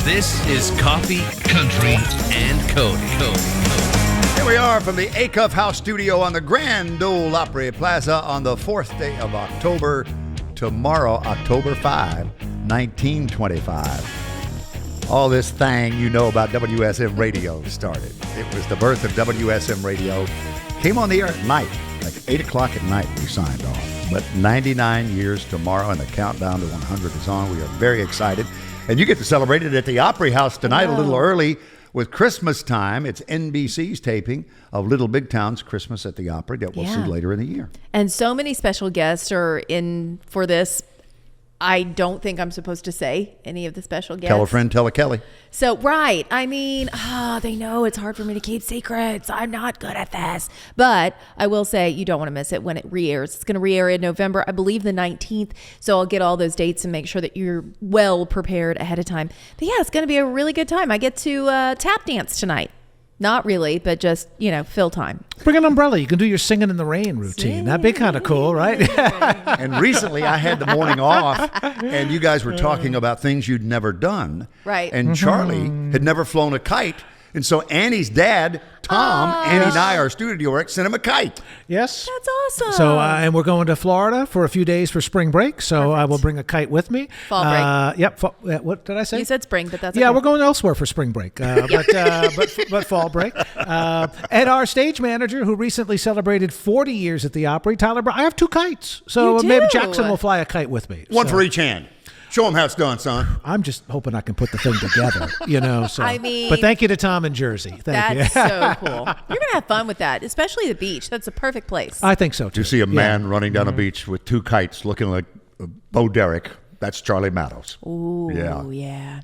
This is Coffee, Country, and Cody. Here we are from the Acuff House studio on the Grand Ole Opry Plaza on the 4th day of October. Tomorrow, October 5, 1925. All this thing you know about WSM Radio started. It was the birth of WSM Radio. Came on the air at night, like 8 o'clock at night we signed on. But 99 years tomorrow, and the countdown to 100 is on. We are very excited. And you get to celebrate it at the Opry House tonight, a little early with Christmas time. It's NBC's taping of Little Big Town's Christmas at the Opry that we'll see later in the year. And so many special guests are in for this. I don't think I'm supposed to say any of the special guests. Tell a friend, tell a Kelly. So, right. I mean, they know it's hard for me to keep secrets. I'm not good at this. But I will say you don't want to miss it when it re-airs. It's going to re-air in November, I believe the 19th. So I'll get all those dates and make sure that you're well prepared ahead of time. But yeah, it's going to be a really good time. I get to tap dance tonight. Not really, but just, fill time. Bring an umbrella. You can do your singing in the rain routine. That'd be kind of cool, right? And recently I had the morning off, and you guys were talking about things you'd never done. Right. And Charlie had never flown a kite. And so Annie's dad, Tom, Annie and I, our studio work, sent him a kite. Yes. That's awesome. So, and we're going to Florida for a few days for spring break. So Perfect. I will bring a kite with me. Fall break. Yep. What did I say? You said spring, but that's yeah. okay. We're going elsewhere for spring break, but fall break. And our stage manager, who recently celebrated 40 years at the Opry, Tyler Brown. I have 2 kites, so You maybe do? Jackson will fly a kite with me. One for each hand. Show them how it's done, son. I'm just hoping I can put the thing together, So. I mean, but thank you to Tom in Jersey. Thank you. That's so cool. You're going to have fun with that, especially the beach. That's a perfect place. I think so, too. You see a man running down a beach with 2 kites looking like Bo Derek. That's Charlie Mattos. Ooh, yeah.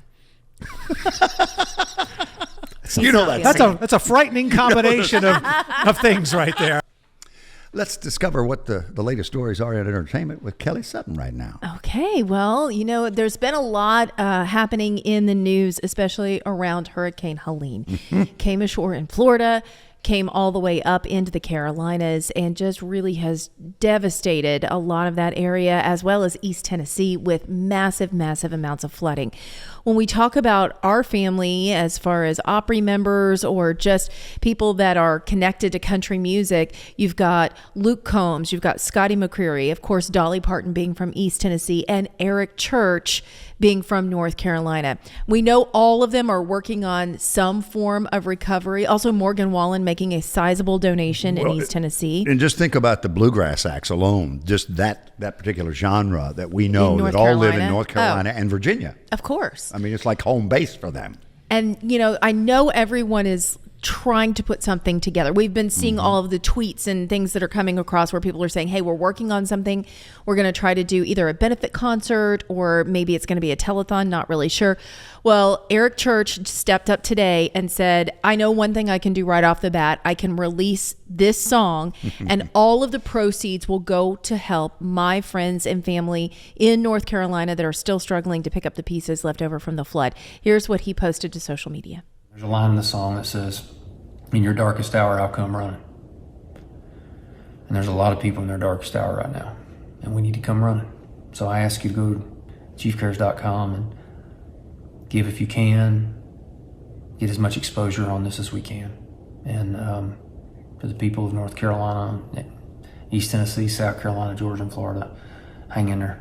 You know that. That's a frightening combination of things right there. Let's discover what the latest stories are in entertainment with Kelly Sutton right now. Okay, well, there's been a lot happening in the news, especially around Hurricane Helene. Came ashore in Florida, came all the way up into the Carolinas, and just really has devastated a lot of that area, as well as East Tennessee, with massive, massive amounts of flooding. When we talk about our family, as far as Opry members or just people that are connected to country music, you've got Luke Combs, you've got Scotty McCreery, of course, Dolly Parton being from East Tennessee, and Eric Church being from North Carolina. We know all of them are working on some form of recovery. Also, Morgan Wallen making a sizable donation in East Tennessee. And just think about the bluegrass acts alone, just that particular genre that we know that all live in North Carolina and Virginia. Of course. I mean, it's like home base for them. And, I know everyone is trying to put something together. We've been seeing all of the tweets and things that are coming across where people are saying, hey, we're working on something. We're going to try to do either a benefit concert or maybe it's going to be a telethon, not really sure. Well, Eric Church stepped up today and said, I know one thing I can do right off the bat. I can release this song and all of the proceeds will go to help my friends and family in North Carolina that are still struggling to pick up the pieces left over from the flood. Here's what he posted to social media. There's a line in the song that says, in your darkest hour, I'll come running. And there's a lot of people in their darkest hour right now, and we need to come running. So I ask you to go to chiefcares.com and give if you can, get as much exposure on this as we can. And to the people of North Carolina, East Tennessee, South Carolina, Georgia, and Florida, hang in there.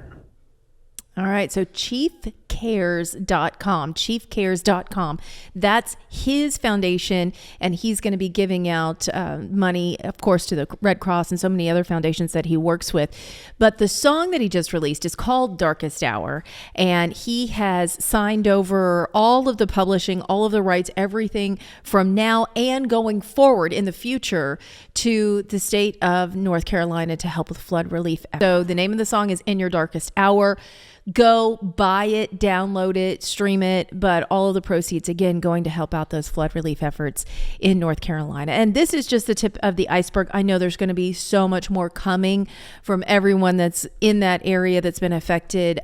All right, so chiefcares.com, that's his foundation, and he's going to be giving out money, of course, to the Red Cross and so many other foundations that he works with. But the song that he just released is called Darkest Hour, and he has signed over all of the publishing, all of the rights, everything from now and going forward in the future to the state of North Carolina to help with flood relief. So the name of the song is In Your Darkest Hour. Go buy it, download it, stream it, but all of the proceeds, again, going to help out those flood relief efforts in North Carolina. And this is just the tip of the iceberg. I know there's going to be so much more coming from everyone that's in that area that's been affected.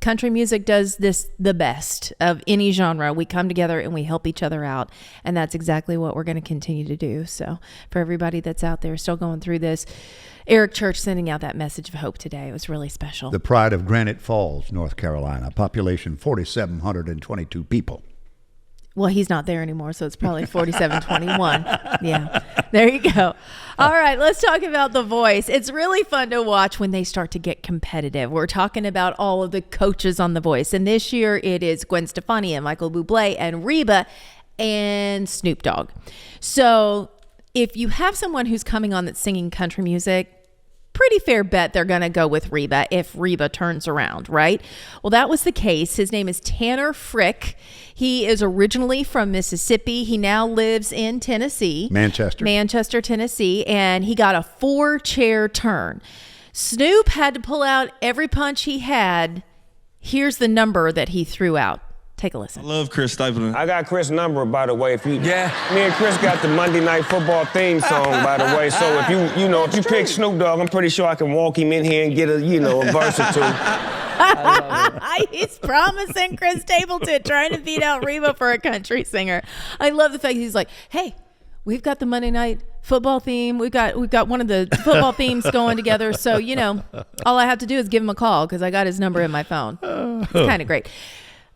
Country music does this the best of any genre. We come together and we help each other out. And that's exactly what we're going to continue to do. So for everybody that's out there still going through this, Eric Church sending out that message of hope today. It was really special. The pride of Granite Falls, North Carolina. Population 4,722 people. Well, he's not there anymore, so it's probably 47-21. Yeah, there you go. All right, let's talk about The Voice. It's really fun to watch when they start to get competitive. We're talking about all of the coaches on The Voice, and this year it is Gwen Stefani and Michael Bublé and Reba and Snoop Dogg. So if you have someone who's coming on that's singing country music, pretty fair bet they're going to go with Reba if Reba turns around, right? Well, that was the case. His name is Tanner Frick. He is originally from Mississippi. He now lives in Tennessee. Manchester, Tennessee. And he got a 4-chair turn. Snoop had to pull out every punch he had. Here's the number that he threw out. Take a listen. I love Chris Stapleton. I got Chris' number, by the way. Me and Chris got the Monday Night Football theme song, by the way. So if you pick Snoop Dogg, I'm pretty sure I can walk him in here and get a verse or two. He's promising Chris Stapleton, trying to beat out Reba for a country singer. I love the fact he's like, hey, we've got the Monday Night Football theme. We've got one of the football themes going together. So, all I have to do is give him a call because I got his number in my phone. It's kind of great.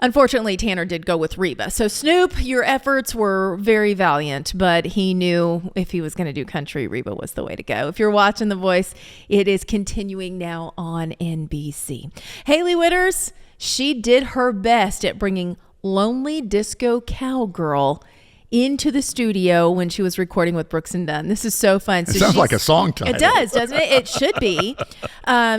Unfortunately, Tanner did go with Reba. So Snoop, your efforts were very valiant, but he knew if he was going to do country, Reba was the way to go. If you're watching The Voice, it is continuing now on NBC. Hailey Whitters, she did her best at bringing Lonely Disco Cowgirl into the studio when she was recording with Brooks and Dunn. This is so fun. It sounds like a song title. It does, doesn't it? It should be.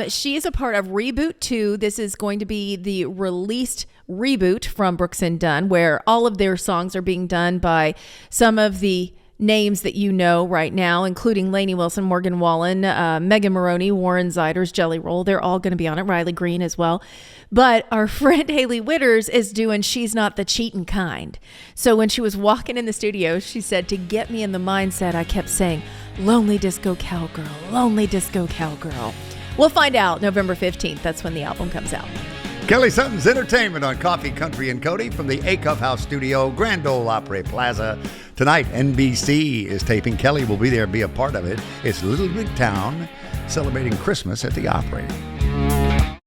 She is a part of Reboot 2. This is going to be the released reboot from Brooks and Dunn, where all of their songs are being done by some of the names that you know right now, including Lainey Wilson, Morgan Wallen, Megan Maroney, Warren Ziders, Jelly Roll. They're all going to be on it. Riley Green as well. But our friend Hailey Whitters is doing She's Not the Cheatin' Kind. So when she was walking in the studio, she said, to get me in the mindset, I kept saying, Lonely Disco Cowgirl, Lonely Disco Cowgirl. We'll find out November 15th. That's when the album comes out. Kelly Sutton's Entertainment on Coffee, Country, and Cody from the Acuff House Studio, Grand Ole Opry Plaza. Tonight, NBC is taping. Kelly will be there, be a part of it. It's Little Big Town celebrating Christmas at the Opry.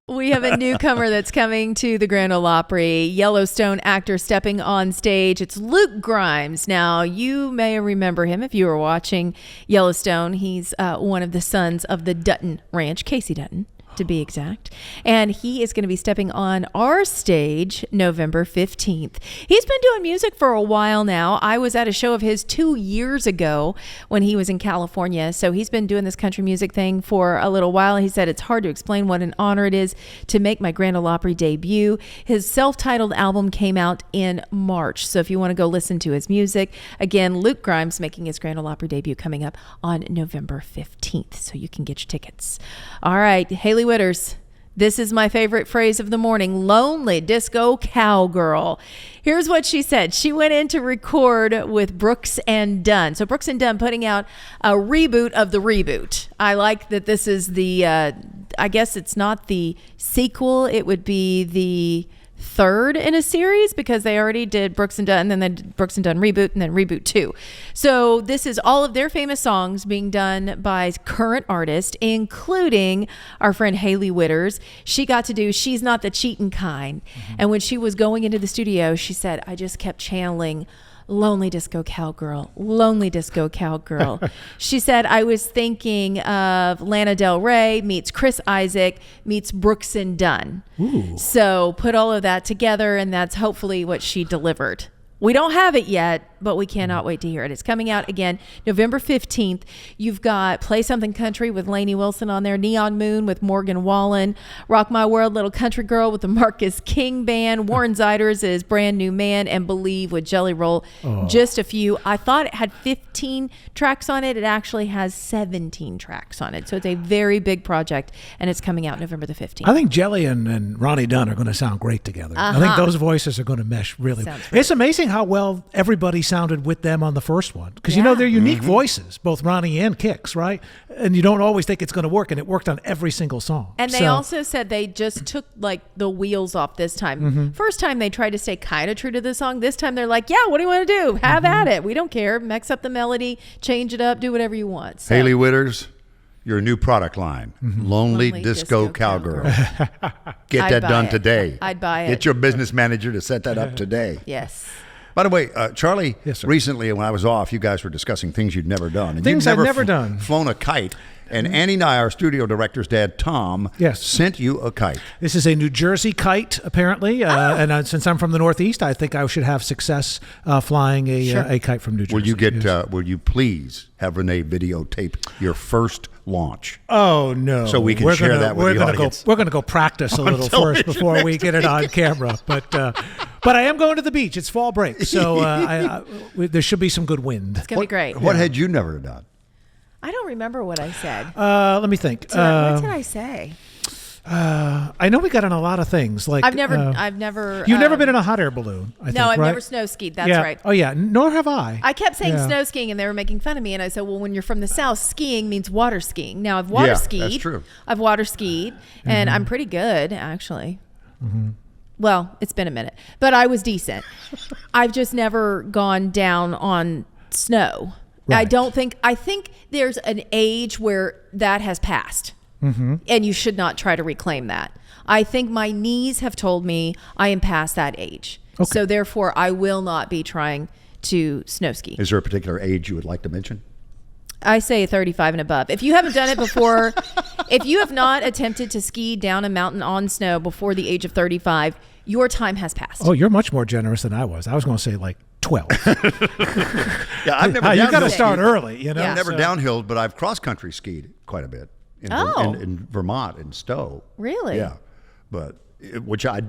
We have a newcomer that's coming to the Grand Ole Opry, Yellowstone actor stepping on stage. It's Luke Grimes. Now, you may remember him if you were watching Yellowstone. He's one of the sons of the Dutton Ranch, Casey Dutton, to be exact. And he is going to be stepping on our stage November 15th. He's been doing music for a while now. I was at a show of his 2 years ago when he was in California. So he's been doing this country music thing for a little while. He said, it's hard to explain what an honor it is to make my Grand Ole Opry debut. His self-titled album came out in March. So if you want to go listen to his music, again, Luke Grimes making his Grand Ole Opry debut coming up on November 15th. So you can get your tickets. All right, Hailey Whitters, this is my favorite phrase of the morning, Lonely Disco Cowgirl. Here's what she said. She went in to record with Brooks and Dunn. So Brooks and Dunn putting out a reboot of the reboot. I like that this is the, I guess it's not the sequel. It would be the third in a series because they already did Brooks and Dunn, and then they did Brooks and Dunn Reboot, and then Reboot 2. So this is all of their famous songs being done by current artists, including our friend Hailey Whitters. She got to do She's Not the Cheatin' Kind. Mm-hmm. And when she was going into the studio, she said, I just kept channeling Lonely Disco Cowgirl, Lonely Disco Cowgirl. She said, I was thinking of Lana Del Rey meets Chris Isaac meets Brooks and Dunn. Ooh. So put all of that together, and that's hopefully what she delivered. We don't have it yet, but we cannot wait to hear it. It's coming out again November 15th. You've got Play Something Country with Lainey Wilson on there, Neon Moon with Morgan Wallen, Rock My World, Little Country Girl with the Marcus King Band, Warren Ziders is Brand New Man, and Believe with Jelly Roll. Oh. Just a few. I thought it had 15 tracks on it. It actually has 17 tracks on it. So it's a very big project, and it's coming out November the 15th. I think Jelly and Ronnie Dunn are going to sound great together. I think those voices are going to mesh really well. It's amazing how well everybody sounded with them on the first one, because they're unique voices, both Ronnie and Kix, right? And you don't always think it's going to work, and it worked on every single song. And they also said they just took like the wheels off this time. Mm-hmm. First time they tried to stay kind of true to the song. This time they're like, yeah, what do you want to do? Have at it. We don't care. Mix up the melody, change it up, do whatever you want. So. Hailey Whitters, your new product line, Lonely Disco Cowgirl. Get that done today. I'd buy it. Get your business manager to set that up today. Yes. By the way, Charlie, Yes, sir. recently when I was off, you guys were discussing things you'd never done. And Things you'd I'd never done. Flown a kite. And Annie and I, our studio director's dad, Tom, Yes. sent you a kite. This is a New Jersey kite, apparently. And since I'm from the Northeast, I think I should have success flying a kite from New Jersey. Will you get? Yes. Will you please have Renee videotape your first launch? Oh no! So we can share that with the audience. We're going to go practice a little first before we get it on camera. But I am going to the beach. It's fall break, so there should be some good wind. It's gonna be great. What had you never done? I don't remember what I said. Let me think. What did I say? I know we got on a lot of things. Like I've never. You've never been in a hot air balloon. I think, No, I've right? never snow skied. That's yeah. right. Oh yeah, nor have I. I kept saying Yeah. snow skiing, and they were making fun of me. And I said, "Well, when you're from the South, skiing means water skiing." Now I've water skied. That's true. I've water skied, and I'm pretty good actually. Well, it's been a minute, but I was decent. I've just never gone down on snow. Right. I think there's an age where that has passed, and you should not try to reclaim that. I think my knees have told me I am past that age. Okay. So therefore, I will not be trying to snow ski. Is there a particular age you would like to mention? I say 35 and above. If you haven't done it before, if you have not attempted to ski down a mountain on snow before the age of 35, your time has passed. Oh, you're much more generous than I was. I was going to say like 12. Yeah, I've never. You got to downhill start skied. early, you know. Yeah. I've never downhilled, but I've cross country skied quite a bit in, in Vermont in Stowe. Really? Yeah, but which I.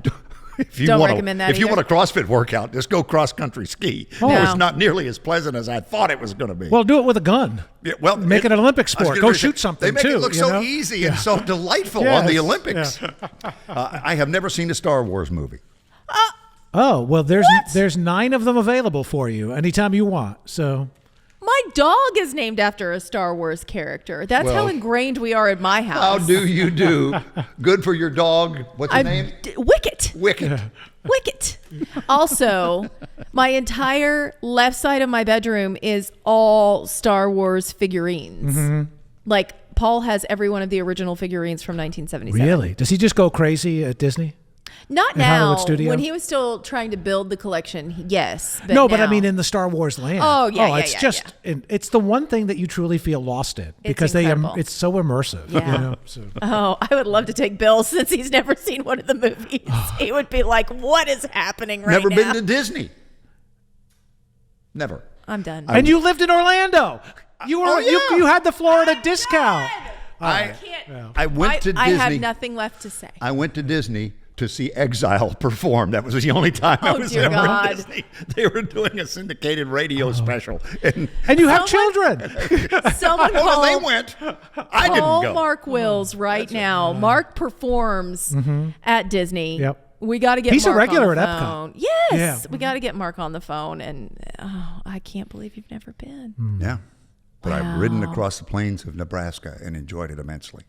If you Don't want recommend that If you either. want a CrossFit workout, just go cross country ski. Oh. It No. was not nearly as pleasant as I thought it was going to be. Well, do it with a gun. Yeah, well, make it an Olympic I was sport. gonna Go say, shoot something They make too. it look you so know? easy and so delightful on the Yes, Olympics. I have never seen a Star Wars movie. Oh well, there's 9 of them available for you anytime you want. So My dog is named after a Star Wars character. That's how Well, ingrained we are at my house. How do you do? Good for your dog. What's your name? Wicket. Wicket. Wicket. Also, my entire left side of my bedroom is all Star Wars figurines. Like, Paul has every one of the original figurines from 1977. really, does he just go crazy at Disney? Not At now. Hollywood Studio? When he was still trying to build the collection, yes. But No, but I now- mean in the Star Wars land. Oh, yeah, it's just it's the one thing that you truly feel lost in because incredible. it's so immersive. Yeah. You know, so. Oh, I would love to take Bill since he's never seen one of the movies. He would be like, "What is happening right Never now?" been to Disney. Never. I'm done. And you lived in Orlando. You were Oh, yeah. you had the Florida discount. I can't. I went to Disney. I have nothing left to say. I went to Disney to see Exile perform. That was the only time I Oh, was dear ever God. in Disney. They were doing a syndicated radio special. And And you have Someone- children. Someone well, call, they went. I didn't call go. Mark Wills right now. Mark performs at Disney. Yep. We got to get He's a Mark regular on the at Epcot. phone. Yes. Yeah. We got to get Mark on the phone. And I can't believe you've never been. Yeah. But I've ridden across the plains of Nebraska and enjoyed it immensely.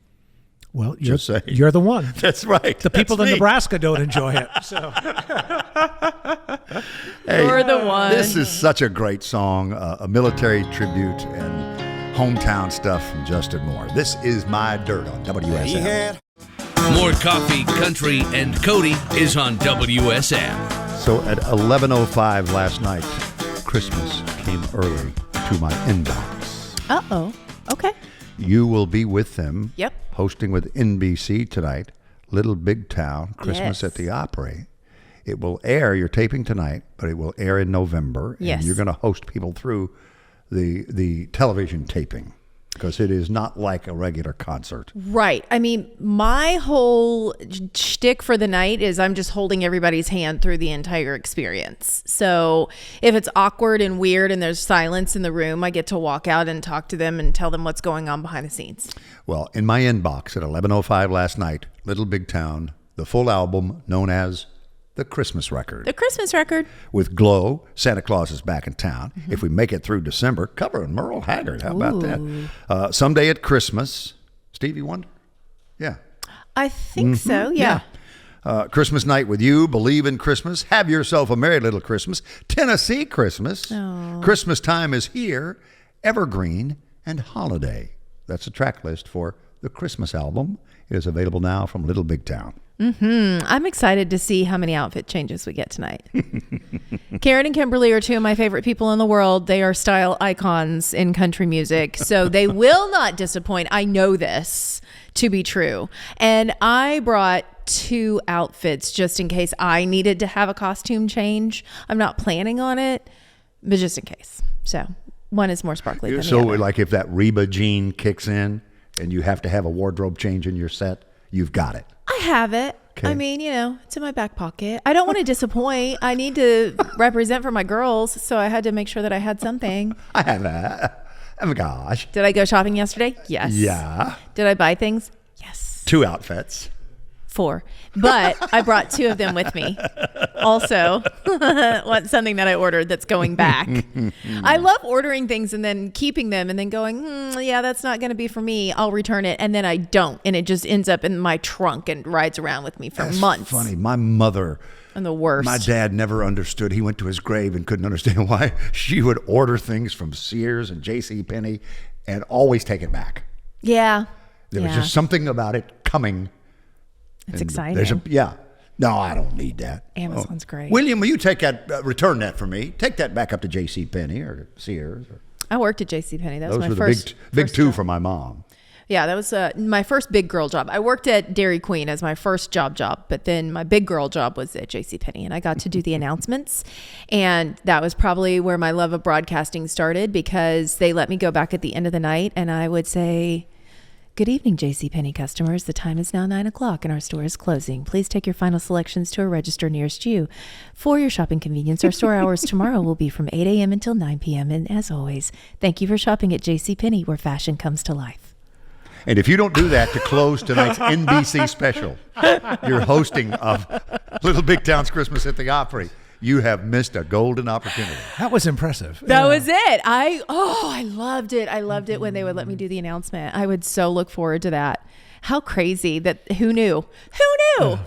Well, Just saying. you're the one. That's right. The people in Nebraska don't enjoy it. So You're the one. This is such a great song, a military tribute and hometown stuff from Justin Moore. This is My Dirt on WSM. More coffee, country, and Cody is on WSM. So at 11:05 last night, Christmas came early to my inbox. Uh-oh. Okay. You will be with them. Yep. Hosting with NBC tonight, Little Big Town, Christmas Yes. at the Opry. It will air, you're taping tonight, but it will air in November. Yes. And you're going to host people through the television taping because it is not like a regular concert. Right. I mean, my whole shtick for the night is I'm just holding everybody's hand through the entire experience. So if it's awkward and weird and there's silence in the room, I get to walk out and talk to them and tell them what's going on behind the scenes. Well, in my inbox at 11:05 last night, Little Big Town, the full album known as The Christmas Record. The Christmas record. With Glow, Santa Claus is back in town. If we make it through December, covering Merle Haggard. How about that? Someday at Christmas. Stevie Wonder? Yeah. I think so. Yeah. Christmas night with you, Believe in Christmas, Have Yourself a Merry Little Christmas, Tennessee Christmas, Christmas Time is Here, Evergreen, and Holiday. That's a track list for the Christmas album. It is available now from Little Big Town. I'm excited to see how many outfit changes we get tonight. Karen and Kimberly are two of my favorite people in the world. They are style icons in country music, so they will not disappoint. I know this to be true. And I brought 2 outfits just in case I needed to have a costume change. I'm not planning on it, but just in case. So one is more sparkly than the other. So like if that Reba jean kicks in and you have to have a wardrobe change in your set, you've got it. I have it. Okay. I mean, it's in my back pocket. I don't want to disappoint. I need to represent for my girls, so I had to make sure that I had something. I have that. Oh my gosh. Did I go shopping yesterday? Yes. Yeah. Did I buy things? Yes. 2 outfits. 4. But I brought 2 of them with me. Also, something that I ordered that's going back. I love ordering things and then keeping them and then going, yeah, that's not going to be for me. I'll return it. And then I don't. And it just ends up in my trunk and rides around with me for months. Funny. My mother. And the worst. My dad never understood. He went to his grave and couldn't understand why she would order things from Sears and JCPenney and always take it back. Yeah. There was just something about it coming. It's exciting. No, I don't need that. Amazon's great. William, will you take that, return that for me? Take that back up to JCPenney or Sears. I worked at JCPenney. That was my first. Those were the big 2 for my mom. Yeah, that was my first big girl job. I worked at Dairy Queen as my first job, but then my big girl job was at JCPenney, and I got to do the announcements. And that was probably where my love of broadcasting started, because they let me go back at the end of the night, and I would say, "Good evening, JCPenney customers. The time is now 9:00 and our store is closing. Please take your final selections to a register nearest you. For your shopping convenience, our store hours tomorrow will be from 8 a.m. until 9 p.m. And as always, thank you for shopping at JCPenney, where fashion comes to life." And if you don't do that to close tonight's NBC special, you're hosting of Little Big Town's Christmas at the Opry, you have missed a golden opportunity. That was impressive. That was it. I loved it. I loved it when they would let me do the announcement. I would so look forward to that. How crazy that, who knew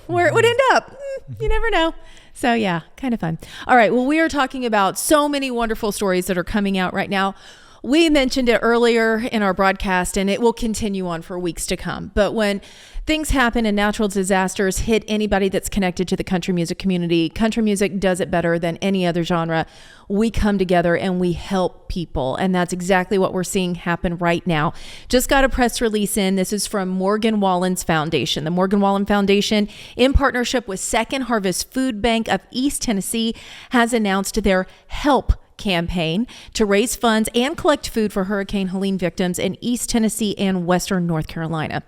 where it would end up? You never know. So yeah, kind of fun. All right. Well, we are talking about so many wonderful stories that are coming out right now. We mentioned it earlier in our broadcast, and it will continue on for weeks to come. But when things happen and natural disasters hit anybody that's connected to the country music community, country music does it better than any other genre. We come together and we help people. And that's exactly what we're seeing happen right now. Just got a press release in. This is from Morgan Wallen's Foundation. The Morgan Wallen Foundation, in partnership with Second Harvest Food Bank of East Tennessee, has announced their Help campaign to raise funds and collect food for Hurricane Helene victims in East Tennessee and Western North Carolina.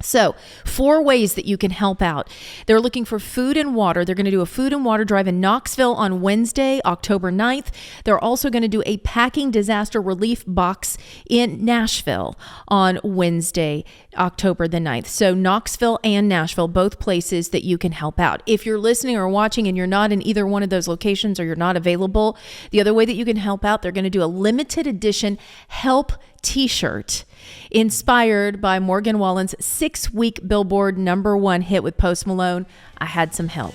So 4 ways that you can help out. They're looking for food and water. They're going to do a food and water drive in Knoxville on Wednesday, October 9th. They're also going to do a packing disaster relief box in Nashville on Wednesday, October the 9th. So Knoxville and Nashville, both places that you can help out. If you're listening or watching and you're not in either one of those locations or you're not available, the other way that you can help out, they're going to do a limited edition Help t-shirt inspired by Morgan Wallen's 6-week Billboard #1 hit with Post Malone, "I Had Some Help."